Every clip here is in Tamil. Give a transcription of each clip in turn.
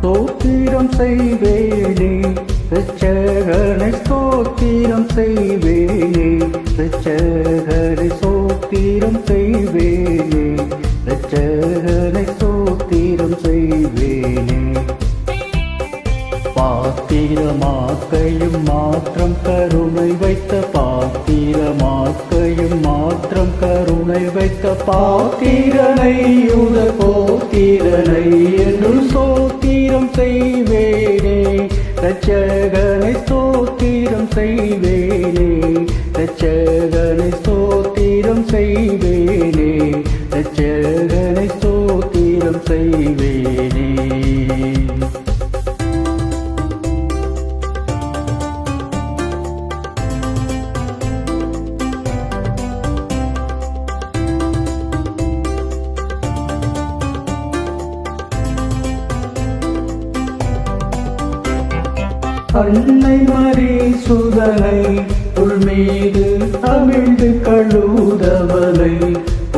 ஸ்தோத்திரம் செய்வேனே இரட்சகனை, ஸ்தோத்திரம் செய்வேனே இரட்சகனை, ஸ்தோத்திரம் செய்வேனே இரட்சகனை, ஸ்தோத்திரம் செய்வேனே. பாத்திரமாக்கையும் மாத்திரம் கருணை வைத்த, பாத்திரமாக்கையும் மாத்திரம் கருணை வைத்த பாத்திரனை, யுத போத்திரனை என்று ஸ்தோத்திரம் செய்வேனே இரட்சகனை, ஸ்தோத்திரம் செய்வேனே இரட்சகனை, ஸ்தோத்திரம் செய்வேனே இரட்சகனை, ஸ்தோத்திரம் செய்வேனே. அன்னை மரி சுதனை உள்மீது அமிழ்ந்து கழுதவனை,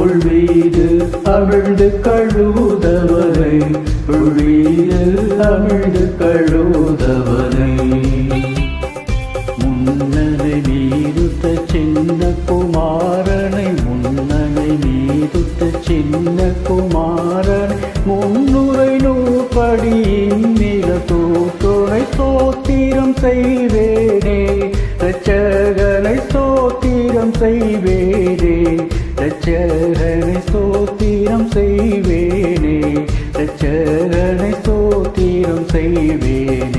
உள்மீது அமிழ்ந்து கழுதவனை, உள்மீது அமிழ்ந்து கழுதவனை. முன்னனை மீதுத்த சின்ன குமாரனை, முன்னனை மீதுத்த சின்ன குமாரனை, முன்னுரை நூற்படியின் நிலத்தூத்துணை ஸ்தோத்திரம் செய்வேனே இரட்சகனை, ஸ்தோத்திரம் செய்வேனே இரட்சகனை, ஸ்தோத்திரம் செய்வேனே இரட்சகனை, ஸ்தோத்திரம் செய்வேனே.